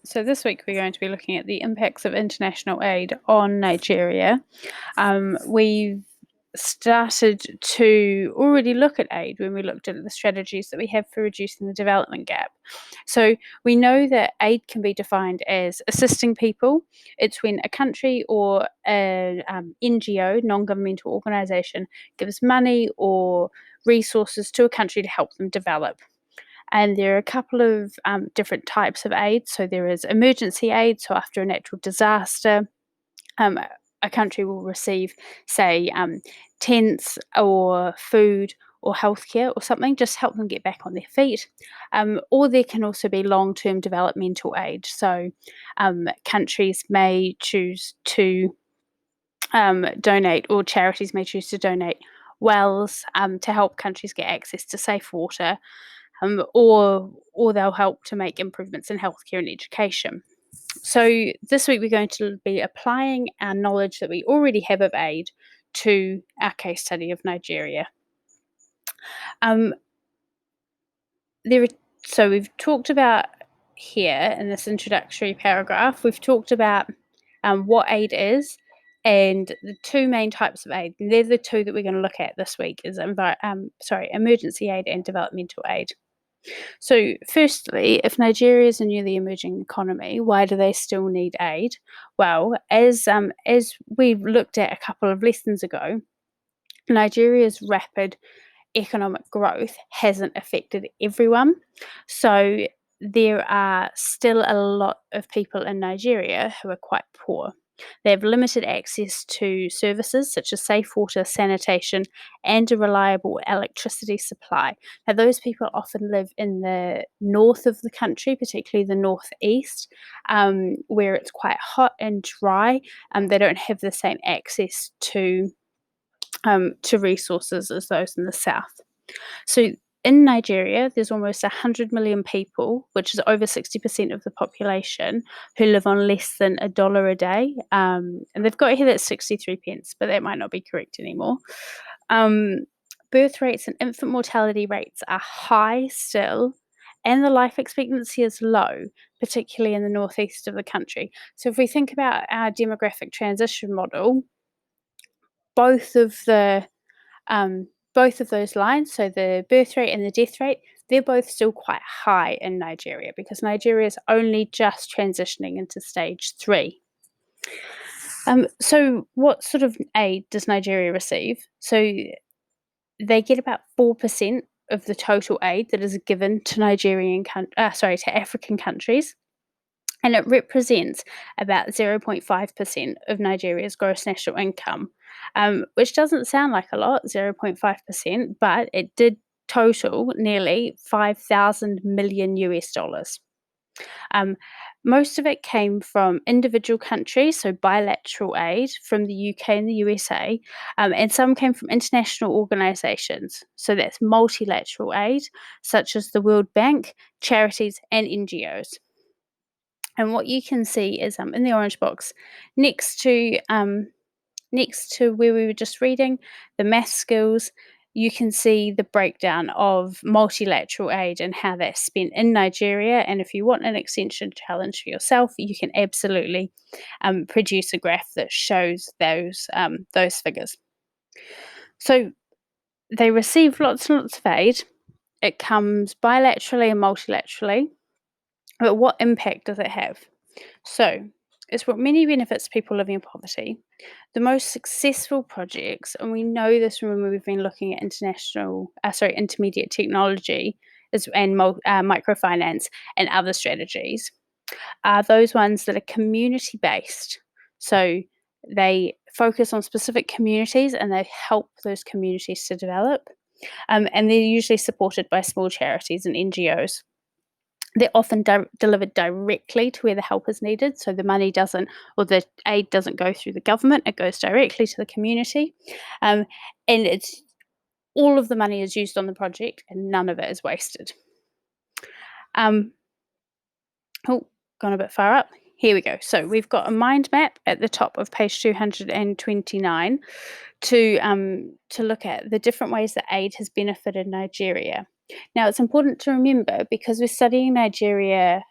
So this week we're going to be looking at the impacts of international aid on Nigeria. We've started to already look at aid when we looked at the strategies that we have for reducing the development gap. So we know that aid can be defined as assisting people. It's when a country or an NGO, non-governmental organisation, gives money or resources to a country to help them develop. And there are a couple of different types of aid. So there is emergency aid. So after a natural disaster, a country will receive, say, tents or food or healthcare or something, just help them get back on their feet. Or there can also be long-term developmental aid. So countries may choose to donate, or charities may choose to donate wells to help countries get access to safe water. Or they'll help to make improvements in healthcare and education. So this week we're going to be applying our knowledge that we already have of aid to our case study of Nigeria. So we've talked about here in this introductory paragraph, we've talked about what aid is and the two main types of aid. And they're the two that we're going to look at this week is emergency aid and developmental aid. So, firstly, if Nigeria is a newly emerging economy, why do they still need aid? Well, as we looked at a couple of lessons ago, Nigeria's rapid economic growth hasn't affected everyone. So, there are still a lot of people in Nigeria who are quite poor. They have limited access to services such as safe water, sanitation, and a reliable electricity supply. Now, those people often live in the north of the country, particularly the northeast, where it's quite hot and dry. They don't have the same access to resources as those in the south. So in Nigeria, there's almost 100 million people, which is over 60% of the population, who live on less than $1 a day. And they've got here that 63 pence, but that might not be correct anymore. Birth rates and infant mortality rates are high still, and the life expectancy is low, particularly in the northeast of the country. So if we think about our demographic transition model, both of those lines, so the birth rate and the death rate, they're both still quite high in Nigeria because Nigeria is only just transitioning into stage 3. So what sort of aid does Nigeria receive? So they get about 4% of the total aid that is given to to African countries. And it represents about 0.5% of Nigeria's gross national income, which doesn't sound like a lot, 0.5%, but it did total nearly 5,000 million US dollars. Most of it came from individual countries, so bilateral aid from the UK and the USA, and some came from international organisations, so that's multilateral aid, such as the World Bank, charities, and NGOs. And what you can see is in the orange box next to where we were just reading the math skills, you can see the breakdown of multilateral aid and how that's spent in Nigeria. And if you want an extension challenge for yourself, you can absolutely produce a graph that shows those figures. So they receive lots and lots of aid. It comes bilaterally and multilaterally. But what impact does it have? So, it's brought many benefits to people living in poverty. The most successful projects, and we know this from when we've been looking at intermediate technology and microfinance and other strategies, are those ones that are community based. So, they focus on specific communities and they help those communities to develop. And they're usually supported by small charities and NGOs. They're often delivered directly to where the help is needed. So the money or the aid doesn't go through the government, it goes directly to the community. And all of the money is used on the project and none of it is wasted. Gone a bit far up. Here we go. So we've got a mind map at the top of page 229 to look at the different ways that aid has benefited Nigeria. Now, it's important to remember, because we're studying Nigeria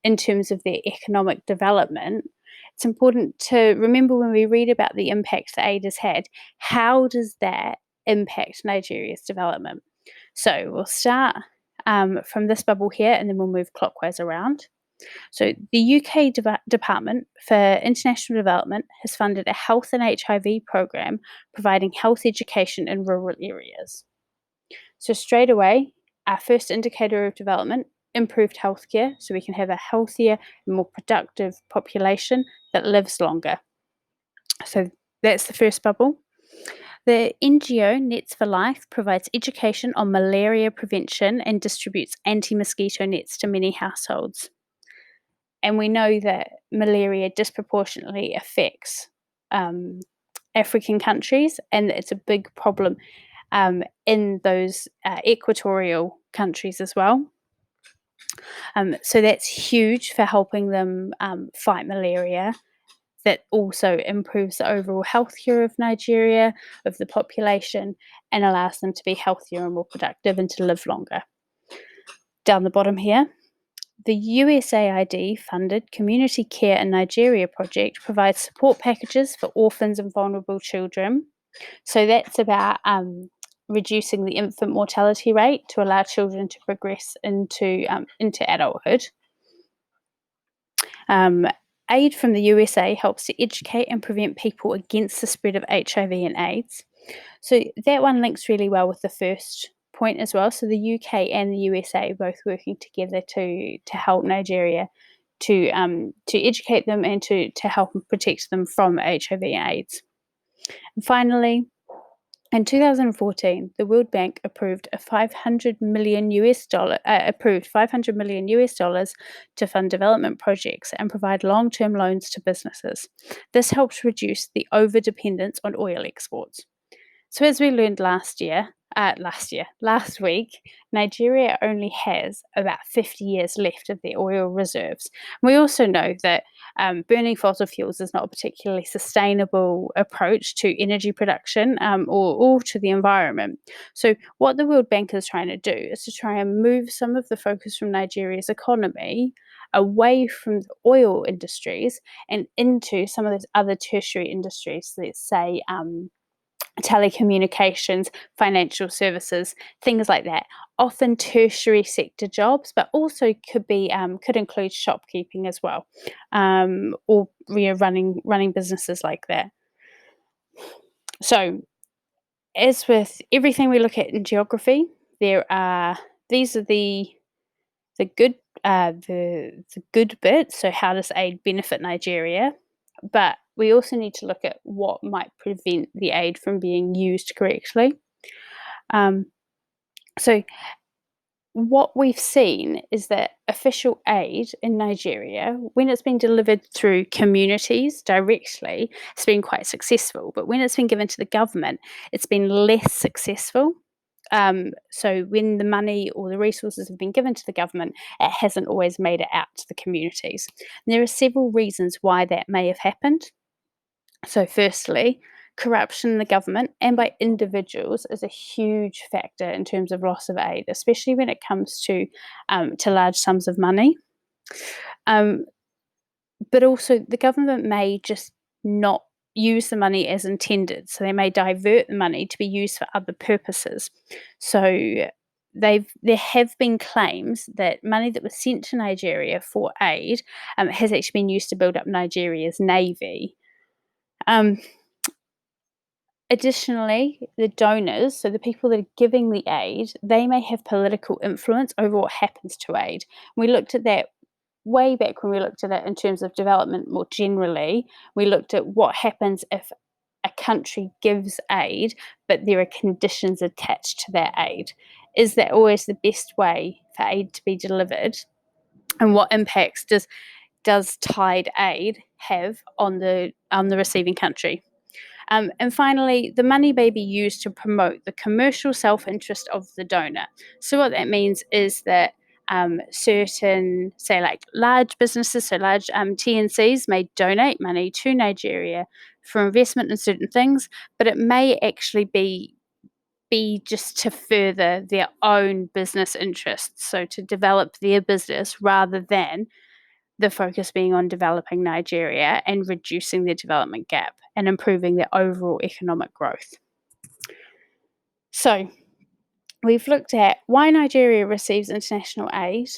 in terms of their economic development, it's important to remember when we read about the impact the aid has had, how does that impact Nigeria's development? So we'll start from this bubble here and then we'll move clockwise around. So the UK Department for International Development has funded a health and HIV program providing health education in rural areas. So straight away, our first indicator of development, improved healthcare, so we can have a healthier and more productive population that lives longer. So that's the first bubble. The NGO Nets for Life provides education on malaria prevention and distributes anti-mosquito nets to many households. And we know that malaria disproportionately affects African countries, and it's a big problem in those equatorial countries as well. So that's huge for helping them fight malaria. That also improves the overall health care of Nigeria, of the population, and allows them to be healthier and more productive and to live longer. Down the bottom here, the USAID funded Community Care in Nigeria project provides support packages for orphans and vulnerable children. So that's about reducing the infant mortality rate to allow children to progress into adulthood. Aid from the USA helps to educate and prevent people against the spread of HIV and AIDS. So that one links really well with the first point as well. So the UK and the USA are both working together to help Nigeria to educate them and to help and protect them from HIV and AIDS. And finally, in 2014, the World Bank approved $500 million to fund development projects and provide long-term loans to businesses. This helps reduce the over-dependence on oil exports. So as we learned last week, Nigeria only has about 50 years left of their oil reserves. We also know that burning fossil fuels is not a particularly sustainable approach to energy production or to the environment. So what the World Bank is trying to do is to try and move some of the focus from Nigeria's economy away from the oil industries and into some of those other tertiary industries, let's say telecommunications, financial services, things like that. Often tertiary sector jobs, but also could include shopkeeping as well, or running businesses like that. So, as with everything we look at in geography, these are the good the good bits. So, how does aid benefit Nigeria? But we also need to look at what might prevent the aid from being used correctly. So what we've seen is that official aid in Nigeria, when it's been delivered through communities directly, it's been quite successful. But when it's been given to the government, it's been less successful. So when the money or the resources have been given to the government, it hasn't always made it out to the communities. And there are several reasons why that may have happened. So firstly, corruption in the government and by individuals is a huge factor in terms of loss of aid, especially when it comes to large sums of money. But also the government may just not use the money as intended. So they may divert the money to be used for other purposes. So there have been claims that money that was sent to Nigeria for aid has actually been used to build up Nigeria's navy. Additionally, the donors, so the people that are giving the aid, they may have political influence over what happens to aid. We looked at that way back when we looked at it in terms of development more generally. We looked at what happens if a country gives aid, but there are conditions attached to that aid. Is that always the best way for aid to be delivered? And what impacts does tied aid have on the receiving country? And finally, the money may be used to promote the commercial self-interest of the donor. So what that means is that certain, say like large businesses, so large TNCs may donate money to Nigeria for investment in certain things, but it may actually be just to further their own business interests, so to develop their business rather than the focus being on developing Nigeria and reducing the development gap and improving their overall economic growth. So, we've looked at why Nigeria receives international aid,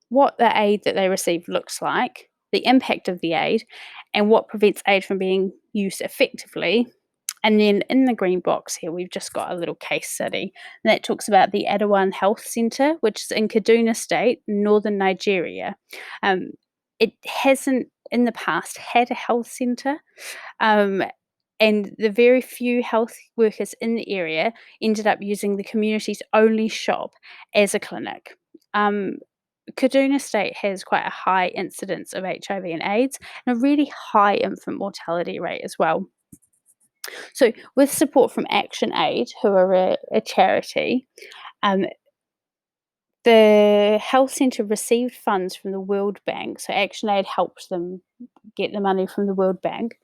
what the aid that they receive looks like, the impact of the aid, and what prevents aid from being used effectively. And then in the green box here, we've just got a little case study and that talks about the Adawan Health Centre, which is in Kaduna State, northern Nigeria. It hasn't in the past had a health centre, um, and the very few health workers in the area ended up using the community's only shop as a clinic. Kaduna State has quite a high incidence of HIV and AIDS and a really high infant mortality rate as well. So, with support from Action Aid, who are a charity, um, the health centre received funds from the World Bank. So, Action Aid helped them get the money from the World Bank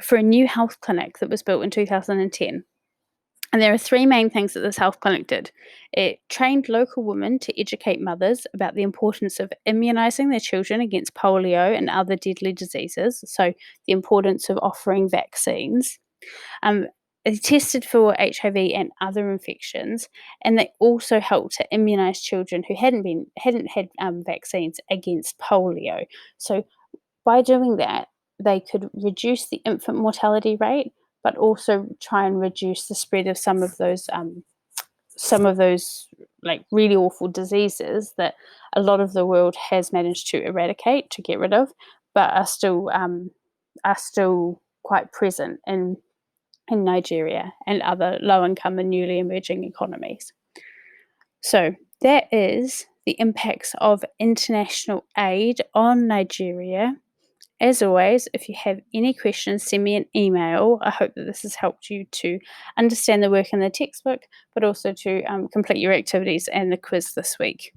for a new health clinic that was built in 2010. And there are three main things that this health clinic did. It trained local women to educate mothers about the importance of immunising their children against polio and other deadly diseases, so the importance of offering vaccines. They tested for HIV and other infections, and they also helped to immunise children who hadn't had vaccines against polio. So by doing that, they could reduce the infant mortality rate, but also try and reduce the spread of some of those like really awful diseases that a lot of the world has managed to eradicate, to get rid of, but are still quite present in Nigeria and other low income and newly emerging economies. So that is the impacts of international aid on Nigeria. As always, if you have any questions, send me an email. I hope that this has helped you to understand the work in the textbook, but also to complete your activities and the quiz this week.